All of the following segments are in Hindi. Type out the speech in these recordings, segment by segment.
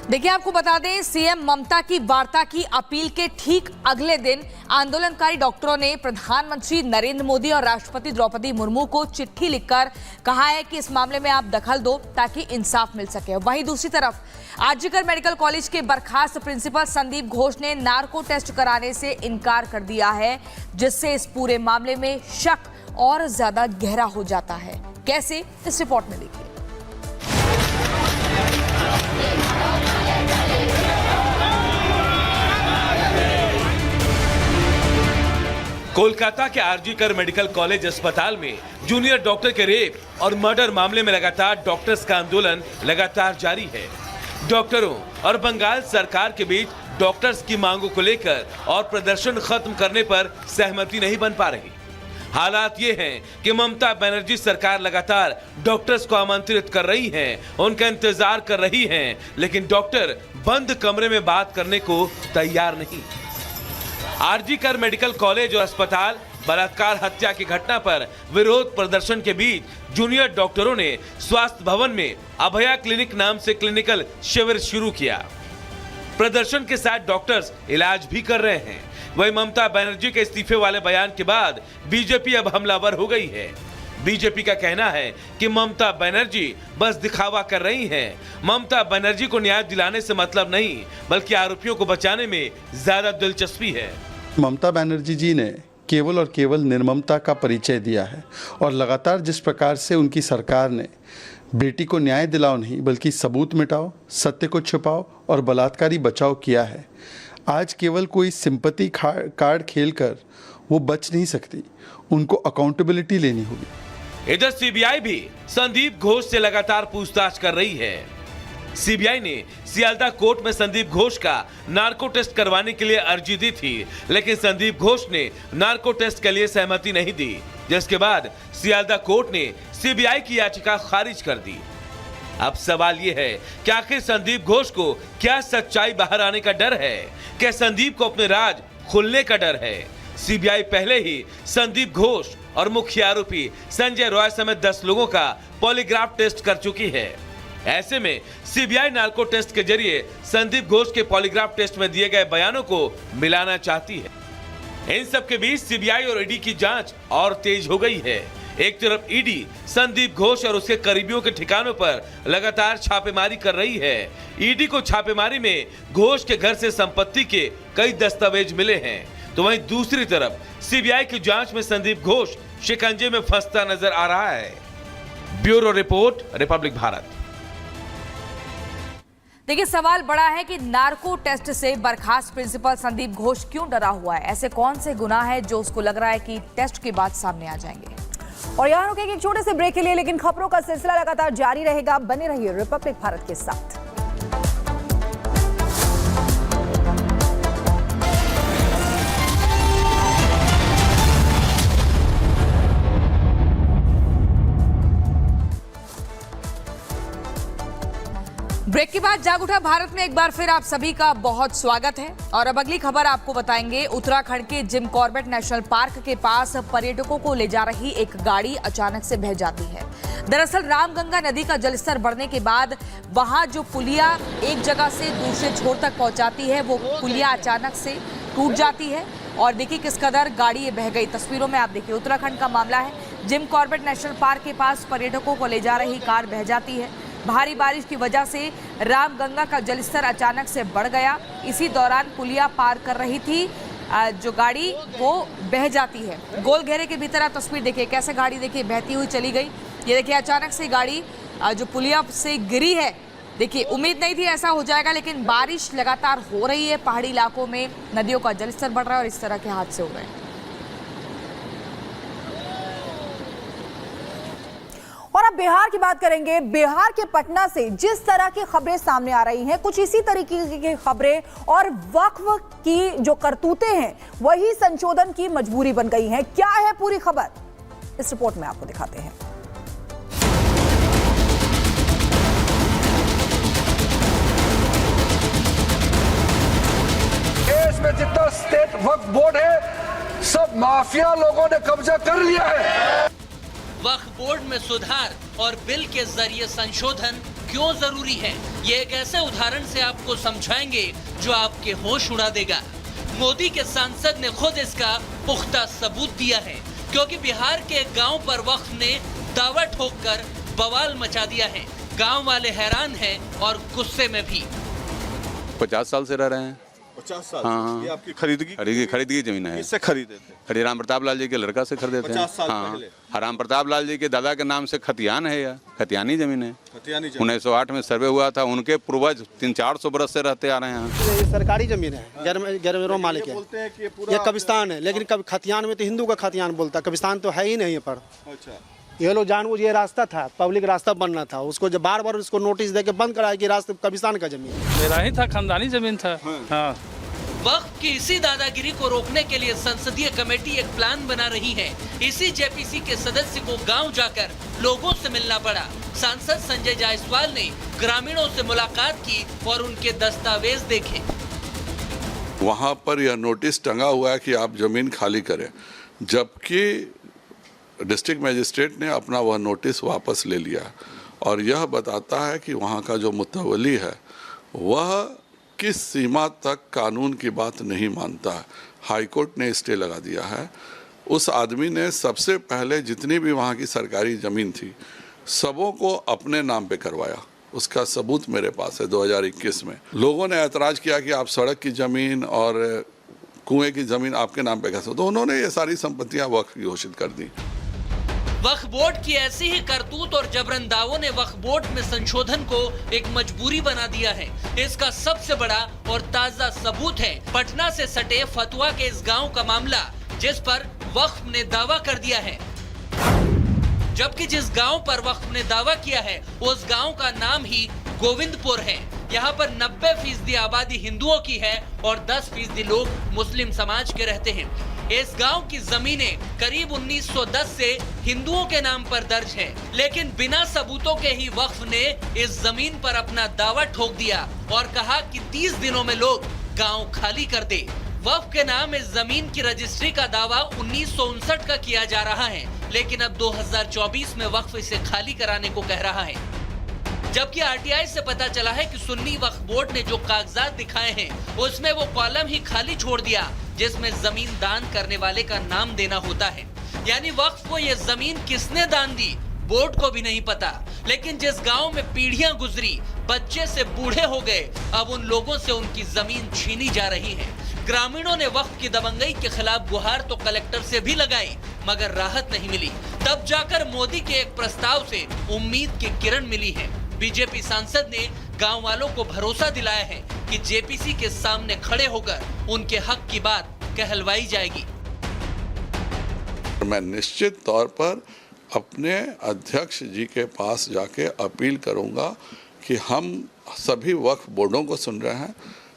देखिए, आपको बता दें, सीएम ममता की वार्ता की अपील के ठीक अगले दिन आंदोलनकारी डॉक्टरों ने प्रधानमंत्री नरेंद्र मोदी और राष्ट्रपति द्रौपदी मुर्मू को चिट्ठी लिखकर कहा है कि इस मामले में आप दखल दो ताकि इंसाफ मिल सके। वहीं दूसरी तरफ आरजीकर मेडिकल कॉलेज के बर्खास्त प्रिंसिपल संदीप घोष ने नार्को टेस्ट कराने से इनकार कर दिया है, जिससे इस पूरे मामले में शक और ज्यादा गहरा हो जाता है। कैसे, इस रिपोर्ट में देखिए। कोलकाता के आरजीकर मेडिकल कॉलेज अस्पताल में जूनियर डॉक्टर के रेप और मर्डर मामले में लगातार डॉक्टर्स का आंदोलन लगातार जारी है। डॉक्टरों और बंगाल सरकार के बीच डॉक्टर्स की मांगों को लेकर और प्रदर्शन खत्म करने पर सहमति नहीं बन पा रही। हालात ये हैं कि ममता बनर्जी सरकार लगातार डॉक्टर्स को आमंत्रित कर रही हैं, उनका इंतजार कर रही हैं, लेकिन डॉक्टर बंद कमरे में बात करने को तैयार नहीं। आरजीकर मेडिकल कॉलेज और अस्पताल बलात्कार हत्या की घटना पर विरोध प्रदर्शन के बीच जूनियर डॉक्टरों ने स्वास्थ्य भवन में अभया क्लिनिक नाम से क्लिनिकल शिविर शुरू किया। प्रदर्शन के साथ डॉक्टर्स इलाज भी कर रहे हैं। वहीं ममता बनर्जी के इस्तीफे वाले बयान के बाद बीजेपी अब हमलावर हो गई है। बीजेपी का कहना है कि ममता बनर्जी बस दिखावा कर रही हैं। ममता बनर्जी को न्याय दिलाने से मतलब नहीं, बल्कि आरोपियों को बचाने में ज्यादा दिलचस्पी है। ममता बनर्जी जी ने केवल और केवल निर्ममता का परिचय दिया है और लगातार जिस प्रकार से उनकी सरकार ने बेटी को न्याय दिलाओ नहीं बल्कि सबूत मिटाओ, सत्य को छुपाओ और बलात्कारी बचाओ किया है, आज केवल कोई सिंपैथी कार्ड खेलकर वो बच नहीं सकती, उनको अकाउंटेबिलिटी लेनी होगी। इधर सीबीआई भी संदीप घोष से लगातार पूछताछ कर रही है। सीबीआई ने सियालदा कोर्ट में संदीप घोष का नार्को टेस्ट करवाने के लिए अर्जी दी थी, लेकिन संदीप घोष ने नार्को टेस्ट के लिए सहमति नहीं दी, जिसके बाद सियालदा कोर्ट ने सीबीआई की याचिका खारिज कर दी। अब सवाल यह है कि आखिर संदीप घोष को क्या सच्चाई बाहर आने का डर है? क्या संदीप को अपने राज खुलने का डर है? सीबीआई पहले ही संदीप घोष और मुख्य आरोपी संजय रॉय समेत 10 लोगों का पॉलीग्राफ टेस्ट कर चुकी है। ऐसे में सीबीआई नार्को टेस्ट के जरिए संदीप घोष के पॉलीग्राफ टेस्ट में दिए गए बयानों को मिलाना चाहती है। इन सब के बीच सीबीआई और ईडी की जांच और तेज हो गई है। एक तरफ ईडी संदीप घोष और उसके करीबियों के ठिकानों पर लगातार छापेमारी कर रही है। ईडी को छापेमारी में घोष के घर से संपत्ति के कई दस्तावेज मिले हैं, तो वहीं दूसरी तरफ सीबीआई की जांच में संदीप घोष शिकंजे में फंसता नजर आ रहा है। Bureau report, Republic Bharat. देखिए, सवाल बड़ा है कि नार्को टेस्ट से बर्खास्त प्रिंसिपल संदीप घोष क्यों डरा हुआ है? ऐसे कौन से गुनाह है जो उसको लग रहा है कि टेस्ट के बाद सामने आ जाएंगे? और यहाँ रुकेंगे एक छोटे से ब्रेक के लिए, लेकिन खबरों का सिलसिला लगातार जारी रहेगा। बने रहिए रिपब्लिक भारत के साथ। ब्रेक के बाद जाग उठा भारत में एक बार फिर आप सभी का बहुत स्वागत है। और अब अगली खबर आपको बताएंगे। उत्तराखंड के जिम कॉर्बेट नेशनल पार्क के पास पर्यटकों को ले जा रही एक गाड़ी अचानक से बह जाती है। दरअसल रामगंगा नदी का जलस्तर बढ़ने के बाद वहां जो पुलिया एक जगह से दूसरे छोर तक पहुंचाती है, वो पुलिया अचानक से टूट जाती है। और देखिए किस कदर गाड़ी ये बह गई। तस्वीरों में आप देखिए, उत्तराखंड का मामला है। जिम कॉर्बेट नेशनल पार्क के पास पर्यटकों को ले जा रही कार बह जाती है। भारी बारिश की वजह से रामगंगा का जलस्तर अचानक से बढ़ गया। इसी दौरान पुलिया पार कर रही थी जो गाड़ी, वो बह जाती है। गोल घेरे के भीतर आप तस्वीर देखिए, कैसे गाड़ी देखिए बहती हुई चली गई। ये देखिए अचानक से गाड़ी जो पुलिया से गिरी है। देखिए उम्मीद नहीं थी ऐसा हो जाएगा, लेकिन बारिश लगातार हो रही है। पहाड़ी इलाकों में नदियों का जलस्तर बढ़ रहा है और इस तरह के हादसे हो गए। और अब बिहार की बात करेंगे। बिहार के पटना से जिस तरह की खबरें सामने आ रही हैं, कुछ इसी तरीके की खबरें और वक्फ की जो करतूतें हैं, वही संशोधन की मजबूरी बन गई हैं। क्या है पूरी खबर, इस रिपोर्ट में आपको दिखाते हैं। देश में जितना स्टेट वक्फ बोर्ड है, सब माफिया लोगों ने कब्जा कर लिया है। वक्फ बोर्ड में सुधार और बिल के जरिए संशोधन क्यों जरूरी है, ये एक ऐसे उदाहरण से आपको समझाएंगे जो आपके होश उड़ा देगा। मोदी के सांसद ने खुद इसका पुख्ता सबूत दिया है, क्योंकि बिहार के एक गांव पर वक्फ ने दावा ठोककर बवाल मचा दिया है। गांव वाले हैरान हैं और गुस्से में भी। 50 साल से रह रहे हैं। 50 साल। हाँ। ये आपकी खरीदगी खरीदी जमीन है। किससे खरीदे थे? हरिराम प्रताप लाल जी के लड़का से खरीदे थे। 50 साल हाँ। पहले। हरिराम प्रताप लाल जी के दादा के नाम से खतियान है, या खतियानी जमीन है। खतियानी जमीन। 1908 में सर्वे हुआ था, उनके पूर्वज 300-400 बरस से रहते आ रहे हैं। ये सरकारी जमीन है, गैर मालिक है। बोलते हैं कि ये पूरा ये कब्रिस्तान है, लेकिन कब खतियान में तो हिंदू का खतियान बोलता है, कब्रिस्तान तो है ही नहीं पर। अच्छा। ये लोग जानबूझ, ये रास्ता था, पब्लिक रास्ता बनना था, उसको जब बार बार उसको नोटिस देके बंद कराया कि रास्ता कब्रिस्तान का जमीन है। मेरा ही था, खानदानी जमीन था। हाँ। वक्फ की इसी दादागिरी को रोकने के लिए संसदीय कमेटी एक प्लान बना रही है। इसी जेपीसी के सदस्य को गांव जाकर लोगों से मिलना पड़ा। सांसद संजय जायसवाल ने ग्रामीणों से मुलाकात की और उनके दस्तावेज देखे। वहाँ पर यह नोटिस टंगा हुआ है कि आप जमीन खाली करें, जबकि डिस्ट्रिक्ट मजिस्ट्रेट ने अपना वह नोटिस वापस ले लिया और यह बताता है कि वहाँ का जो मुतवली है वह किस सीमा तक कानून की बात नहीं मानता है। हाईकोर्ट ने स्टे लगा दिया है। उस आदमी ने सबसे पहले जितनी भी वहाँ की सरकारी ज़मीन थी सबों को अपने नाम पे करवाया। उसका सबूत मेरे पास है। 2021 में लोगों ने ऐतराज़ किया कि आप सड़क की ज़मीन और कुएं की ज़मीन आपके नाम पे कैसे, तो उन्होंने ये सारी संपत्तियां वक्फ घोषित कर दी। वक्फ बोर्ड की ऐसी ही करतूत और जबरन दावों ने वक्फ बोर्ड में संशोधन को एक मजबूरी बना दिया है। इसका सबसे बड़ा और ताजा सबूत है पटना से सटे फतुआ के इस गांव का मामला, जिस पर वक्फ ने दावा कर दिया है। जबकि जिस गांव पर वक्फ ने दावा किया है उस गांव का नाम ही गोविंदपुर है। यहाँ पर 90% आबादी हिंदुओं की है और 10% लोग मुस्लिम समाज के रहते हैं। इस गांव की जमीनें करीब 1910 से हिंदुओं के नाम पर दर्ज है, लेकिन बिना सबूतों के ही वक्फ ने इस जमीन पर अपना दावा ठोक दिया और कहा कि 30 दिनों में लोग गांव खाली कर दे। वक्फ के नाम इस जमीन की रजिस्ट्री का दावा 1959 का किया जा रहा है, लेकिन अब 2024 में वक्फ इसे खाली कराने को कह रहा है। जबकि आरटीआई से पता चला है कि सुन्नी वक्फ बोर्ड ने जो कागजात दिखाए हैं उसमें वो कॉलम ही खाली छोड़ दिया जिसमें जमीन दान करने वाले का नाम देना होता है। यानी वक्फ को ये जमीन किसने दान दी बोर्ड को भी नहीं पता। लेकिन जिस गांव में पीढ़ियां गुजरी, बच्चे से बूढ़े हो गए, अब उन लोगों से उनकी जमीन छीनी जा रही है। ग्रामीणों ने वक्फ की दबंगई के खिलाफ गुहार तो कलेक्टर से भी लगाई, मगर राहत नहीं मिली। तब जाकर मोदी के एक प्रस्ताव से उम्मीद की किरण मिली है। बीजेपी सांसद ने गांव वालों को भरोसा दिलाया है कि जेपीसी के सामने खड़े होकर उनके हक की बात कहलवाई जाएगी। मैं निश्चित तौर पर अपने अध्यक्ष जी के पास जाके अपील करूंगा कि हम सभी वक्फ बोर्डों को सुन रहे हैं,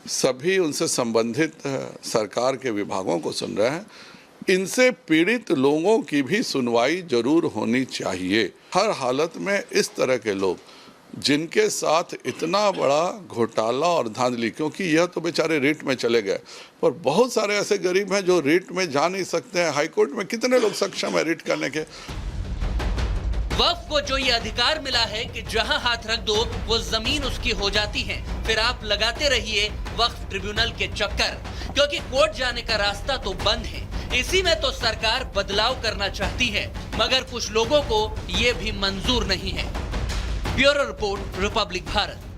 सभी उनसे संबंधित सरकार के विभागों को सुन रहे हैं। इनसे पीड़ित लोगों की भी सुनवाई जरूर होनी चाहिए। हर हालत में इस तरह के लोग जिनके साथ इतना बड़ा घोटाला और धांधली, क्योंकि यह तो बेचारे रिट में चले गए, पर बहुत सारे ऐसे गरीब हैं जो रिट में जा नहीं सकते हैं। हाईकोर्ट में कितने लोग सक्षम है रिट करने के। वक्फ को जो ये अधिकार मिला है कि जहां हाथ रख दो वो जमीन उसकी हो जाती है, फिर आप लगाते रहिए वक्फ ट्रिब्यूनल के चक्कर, क्योंकि कोर्ट जाने का रास्ता तो बंद है। इसी में तो सरकार बदलाव करना चाहती है, मगर कुछ लोगों को ये भी मंजूर नहीं है। Bureau report, Republic Bharat.